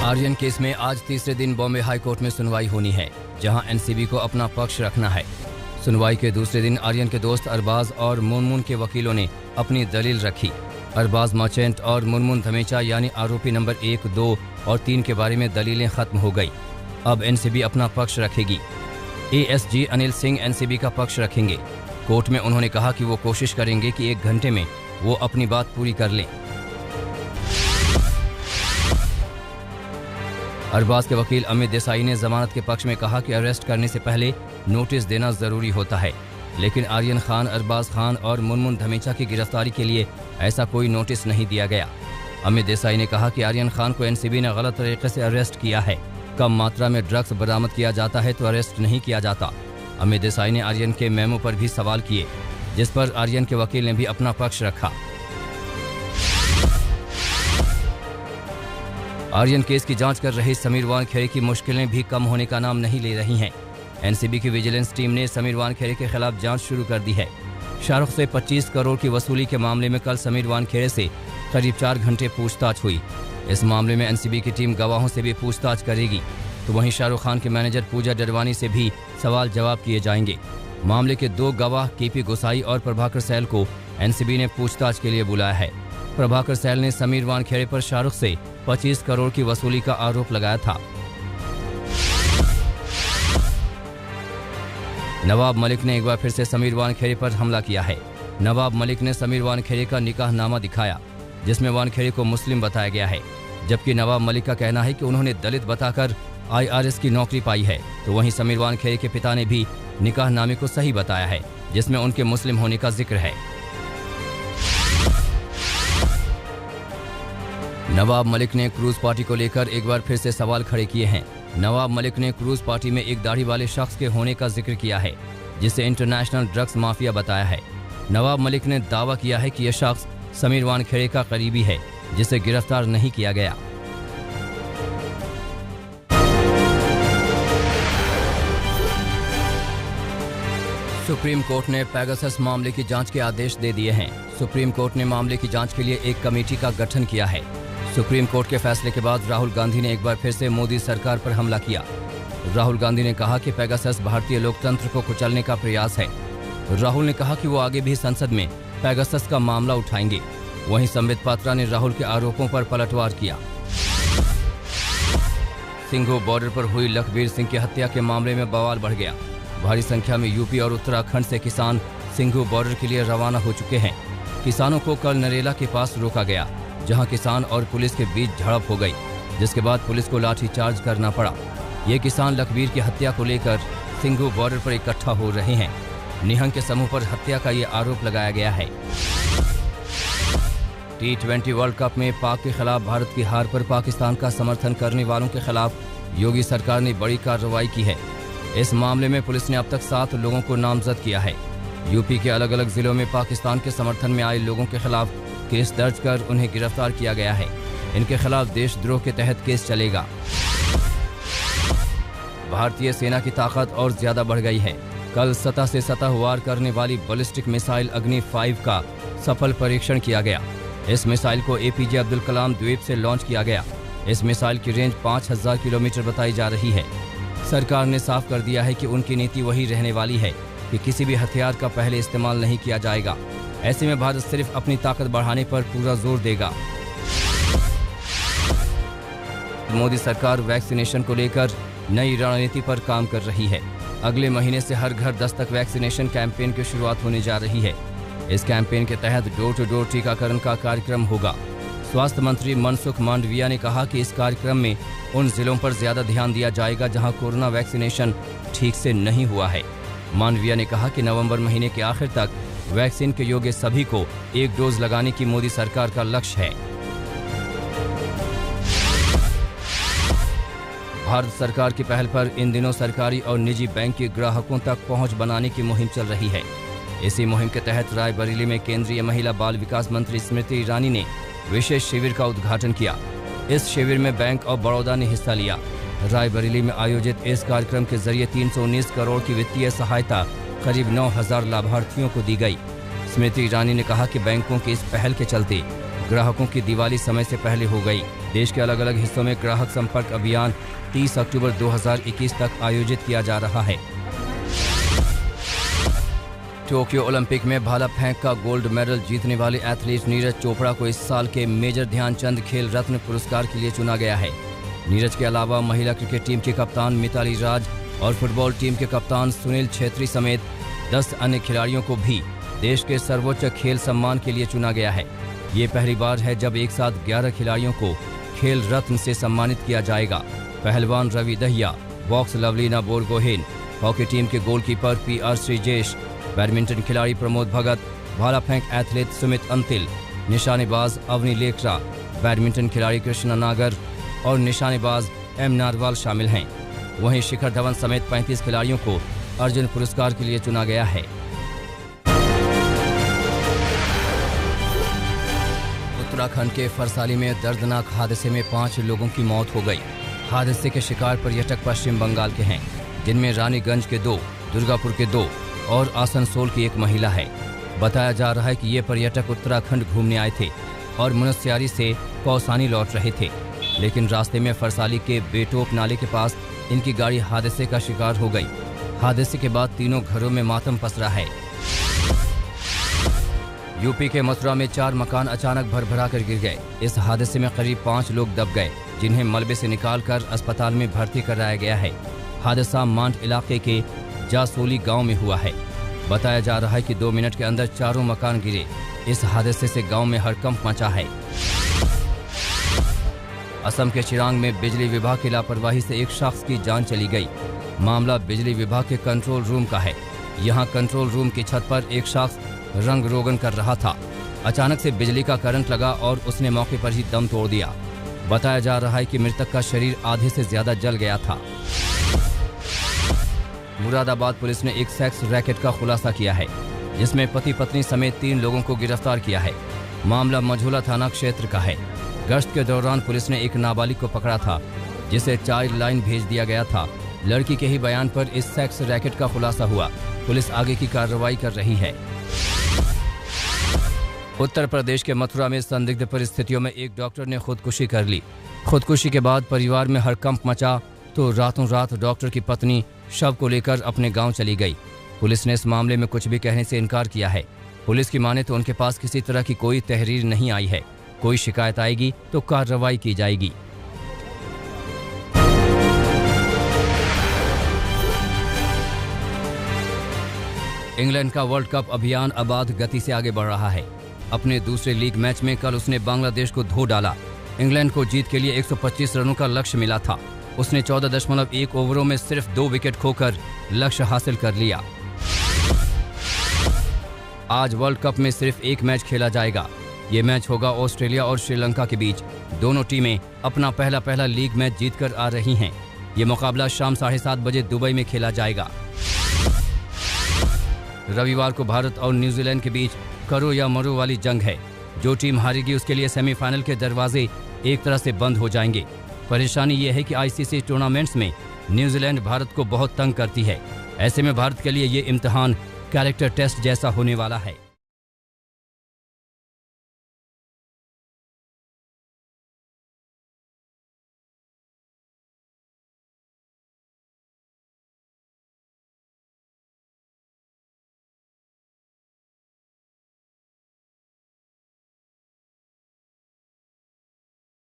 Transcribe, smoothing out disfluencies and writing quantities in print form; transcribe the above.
Aryan case में आज तीसरे दिन बॉम्बे हाई कोर्ट में सुनवाई होनी है, जहां एनसीबी को अपना पक्ष रखना है। सुनवाई के दूसरे दिन आर्यन के दोस्त अरबाज और मुनमुन के वकीलों ने अपनी दलील रखी। अरबाज मर्चेंट और मुनमुन धमेचा यानी आरोपी नंबर 1, 2 और 3 के बारे में दलीलें खत्म हो गई। अब एनसीबी अपना पक्ष रखेगी। एएसजी अनिल सिंह एनसीबी का पक्ष रखेंगे। कोर्ट में उन्होंने कहा कि वो कोशिश करेंगे कि 1 घंटे में वो अपनी बात पूरी कर लें। अरबाज के वकील अमित देसाई ने जमानत के पक्ष में कहा कि अरेस्ट करने से पहले नोटिस देना जरूरी होता है, लेकिन आर्यन खान, अरबाज खान और मुनमुन धमेचा की गिरफ्तारी के लिए ऐसा कोई नोटिस नहीं दिया गया। अमित देसाई ने कहा कि आर्यन खान को एनसीबी ने गलत तरीके से अरेस्ट किया है। कम मात्रा में ड्रग्स बरामद किया जाता है तो अरेस्ट नहीं किया जाता। अमित देसाई ने आर्यन के मेमो पर भी सवाल किए, जिस पर आर्यन के वकील ने भी अपना पक्ष रखा। आर्यन केस की जांच कर रहे समीर वानखेड़े की मुश्किलें भी कम होने का नाम नहीं ले रही हैं। एनसीबी की विजिलेंस टीम ने समीर वानखेड़े के खिलाफ जांच शुरू कर दी है। शाहरुख से 25 करोड़ की वसूली के मामले में कल समीर वानखेड़े से करीब 4 घंटे पूछताछ हुई। इस मामले में एनसीबी की टीम गवाहों से भी पूछताछ करेगी, तो वहीं शाहरुख खान के मैनेजर पूजा डडवानी से भी सवाल जवाब किए जाएंगे। मामले के 2 गवाह केपी गोसाई और प्रभाकर सैल को एनसीबी ने पूछताछ के लिए बुलाया है। प्रभाकर सैल ने समीर वानखेड़े पर शाहरुख से 25 करोड़ की वसूली का आरोप लगाया था। नवाब मलिक ने एक बार फिर से समीर वानखेड़े पर हमला किया है। नवाब मलिक ने समीर वानखेड़े का निकाहनामा दिखाया, जिसमें वानखेड़े को मुस्लिम बताया गया है, जबकि नवाब मलिक का कहना है कि उन्होंने दलित बताकर IRS की नौकरी पाई है। तो वहीं समीर वानखेड़े के पिता ने भी निकाहनामे को सही बताया है, जिसमें उनके मुस्लिम होने का जिक्र है। नवाब मलिक ने क्रूज पार्टी को लेकर एक बार फिर से सवाल खड़े किए हैं। नवाब मलिक ने क्रूज पार्टी में एक दाढ़ी वाले शख्स के होने का जिक्र किया है, जिसे इंटरनेशनल ड्रग्स माफिया बताया है। नवाब मलिक ने दावा किया है कि यह शख्स समीर वानखेड़े का करीबी है, जिसे गिरफ्तार नहीं किया गया। सुप्रीम कोर्ट ने पेगासस मामले की जांच के आदेश दे दिए हैं। सुप्रीम कोर्ट ने मामले की जांच के लिए एक कमेटी का गठन किया है। सुप्रीम कोर्ट के फैसले के बाद राहुल गांधी ने एक बार फिर से मोदी सरकार पर हमला किया। राहुल गांधी ने कहा कि पेगासस भारतीय लोकतंत्र को कुचलने का प्रयास है। राहुल ने कहा कि वो आगे भी संसद में पेगासस का मामला उठाएंगे। वहीं संबित पात्रा ने राहुल के आरोपों पर पलटवार किया। सिंघू बॉर्डर पर हुई लखबीर सिंह की हत्या के मामले में बवाल बढ़ गया। भारी संख्या में यूपी और उत्तराखंड से किसान सिंघू बॉर्डर के लिए रवाना हो चुके हैं। किसानों को कल नरेला के पास रोका गया, जहां किसान और पुलिस के बीच झड़प हो गई, जिसके बाद पुलिस को लाठीचार्ज करना पड़ा। ये किसान लखबीर की हत्या को लेकर सिंघू बॉर्डर पर इकट्ठा हो रहे हैं। निहंग के समूह पर हत्या का ये आरोप लगाया गया है। T20 वर्ल्ड कप में पाक के खिलाफ भारत की हार पर पाकिस्तान का समर्थन करने वालों के खिलाफ योगी सरकार ने बड़ी कार्रवाई की है। इस मामले में पुलिस ने अब तक 7 लोगों को नामजद किया है। यूपी के अलग अलग जिलों में पाकिस्तान के समर्थन में आए लोगों के खिलाफ केस दर्ज कर उन्हें गिरफ्तार किया गया है। इनके खिलाफ देशद्रोह के तहत केस चलेगा। भारतीय सेना की ताकत और ज्यादा बढ़ गई है। कल सतह से सतह वार करने वाली बैलिस्टिक मिसाइल अग्नि 5 का सफल परीक्षण किया गया। इस मिसाइल को APJ अब्दुल कलाम द्वीप से लॉन्च किया गया। इस मिसाइल की रेंज 5000 किलोमीटर बताई जा रही है। सरकार ने साफ कर दिया है कि उनकी नीति वही रहने वाली है कि किसी भी हथियार का पहले इस्तेमाल नहीं किया जाएगा। ऐसे में भारत सिर्फ अपनी ताकत बढ़ाने पर पूरा जोर देगा। मोदी सरकार वैक्सीनेशन को लेकर नई रणनीति पर काम कर रही है। अगले महीने से हर घर दस्तक वैक्सीनेशन कैंपेन की शुरुआत होने जा रही है। इस कैंपेन के तहत डोर टू डोर टीकाकरण का कार्यक्रम होगा। स्वास्थ्य मंत्री मनसुख मांडविया ने कहा कि इस कार्यक्रम में उन जिलों पर ज्यादा ध्यान दिया जाएगा जहां कोरोना वैक्सीनेशन ठीक से नहीं हुआ है। मांडविया ने कहा कि नवंबर महीने के आखिर तक वैक्सीन के योग्य सभी को 1 डोज लगाने की मोदी सरकार का लक्ष्य है। भारत सरकार की पहल पर इन दिनों सरकारी और निजी बैंक के ग्राहकों तक पहुंच बनाने की मुहिम चल रही है। इसी मुहिम के तहत रायबरेली में केंद्रीय महिला बाल विकास मंत्री स्मृति ईरानी ने विशेष शिविर का उद्घाटन किया। इस शिविर में बैंक ऑफ बड़ौदा ने हिस्सा लिया। रायबरेली में आयोजित इस कार्यक्रम के जरिए 319 करोड़ की वित्तीय सहायता करीब 9000 लाभार्थियों को दी गई। स्मृति ईरानी ने कहा कि बैंकों की इस पहल के चलते ग्राहकों की दिवाली समय से पहले हो गई। देश के अलग अलग हिस्सों में ग्राहक संपर्क अभियान 30 अक्टूबर 2021 तक आयोजित किया जा रहा है। टोक्यो ओलंपिक में भाला फेंक का गोल्ड मेडल जीतने वाले एथलीट नीरज चोपड़ा को इस साल के मेजर ध्यानचंद खेल रत्न पुरस्कार के लिए चुना गया है। नीरज के अलावा महिला क्रिकेट टीम के कप्तान मिताली राज और फुटबॉल टीम के कप्तान सुनील छेत्री समेत 10 अन्य खिलाड़ियों को भी देश के सर्वोच्च खेल सम्मान के लिए चुना गया है। ये पहली बार है जब एक साथ 11 खिलाड़ियों को खेल रत्न से सम्मानित किया जाएगा। पहलवान Ravi Dahiya, box Lovlina Borgohain, hockey team के गोलकीपर PR श्रीजेश, बैडमिंटन खिलाड़ी प्रमोद भगत, भाला फेंक एथलीट सुमित अंतिल, निशानेबाज अवनी लेखरा, बैडमिंटन खिलाड़ी कृष्णा नागर और निशानेबाज M नारवाल शामिल हैं। वहीं शिखर धवन समेत 35 खिलाड़ियों को अर्जुन पुरस्कार के लिए चुना गया है। उत्तराखंड के फरसाली में दर्दनाक हादसे में 5 लोगों की मौत हो गई। हादसे के शिकार पर्यटक पश्चिम बंगाल के हैं, जिनमें रानीगंज के 2, दुर्गापुर के 2 और आसनसोल की 1 महिला है। बताया जा रहा है कि ये पर्यटक उत्तराखंड घूमने आए थे और मुनस्यारी से कौसानी लौट रहे थे, लेकिन रास्ते में फरसाली के बेटोक नाले के पास इनकी गाड़ी हादसे का शिकार हो गई। हादसे के बाद तीनों घरों में मातम पसरा है। यूपी के मथुरा में 4 मकान अचानक भरभरा कर गिर गए। इस हादसे में करीब 5 लोग दब गए, जिन्हें मलबे से निकालकर अस्पताल में भर्ती कराया गया है। हादसा मांड इलाके के जासोली गांव में हुआ है। बताया जा रहा है कि 2 मिनट के अंदर 4 मकान गिरे। इस हादसे से गांव में हड़कंप मचा है। असम के चिरांग में बिजली विभाग की लापरवाही से एक शख्स की जान चली गई। मामला बिजली विभाग के कंट्रोल रूम का है। यहां कंट्रोल रूम की छत पर एक शख्स रंग रोगन कर रहा था। अचानक से बिजली का करंट लगा और उसने मौके पर ही दम तोड़ दिया। बताया जा रहा है कि मृतक का शरीर आधे से ज्यादा जल गया था। मुरादाबाद पुलिस ने एक सेक्स रैकेट का खुलासा किया है, जिसमें पति पत्नी समेत 3 लोगों को गिरफ्तार किया है। मामला मझोला थाना क्षेत्र का है। गश्त के दौरान पुलिस ने एक नाबालिग को पकड़ा था, जिसे चाइल्ड लाइन भेज दिया गया था। लड़की के ही बयान पर इस सेक्स रैकेट का खुलासा हुआ। पुलिस आगे की कार्रवाई कर रही है। उत्तर प्रदेश के मथुरा में संदिग्ध परिस्थितियों में एक डॉक्टर ने खुदकुशी कर ली। खुदकुशी के बाद परिवार में हड़कंप मचा तो रातों रात डॉक्टर की पत्नी शव को लेकर अपने गांव चली गई। पुलिस ने इस मामले में कुछ भी कहने से इनकार किया है। पुलिस की माने तो उनके पास किसी तरह की कोई तहरीर नहीं आई है। कोई शिकायत आएगी तो कार्रवाई की जाएगी। इंग्लैंड का वर्ल्ड कप अभियान अबाध गति से आगे बढ़ रहा है। अपने दूसरे लीग मैच में कल उसने बांग्लादेश को धो डाला। इंग्लैंड को जीत के लिए 125 रनों का लक्ष्य मिला था। उसने 14.1 ओवरों में सिर्फ 2 विकेट खोकर लक्ष्य हासिल कर लिया। आज वर्ल्ड कप में सिर्फ एक मैच खेला जाएगा। ये मैच होगा ऑस्ट्रेलिया और श्रीलंका के बीच। दोनों टीमें अपना पहला लीग मैच जीतकर आ रही हैं। ये मुकाबला शाम 7:30 बजे दुबई में खेला जाएगा। रविवार को भारत और न्यूजीलैंड के बीच करो या मरो वाली जंग है। जो टीम हारेगी उसके लिए सेमीफाइनल के दरवाजे एक तरह से बंद हो जाएंगे। परेशानी ये है कि ICC टूर्नामेंट्स में न्यूजीलैंड भारत को बहुत तंग करती है। ऐसे में भारत के लिए ये इम्तिहान कैरेक्टर टेस्ट जैसा होने वाला है।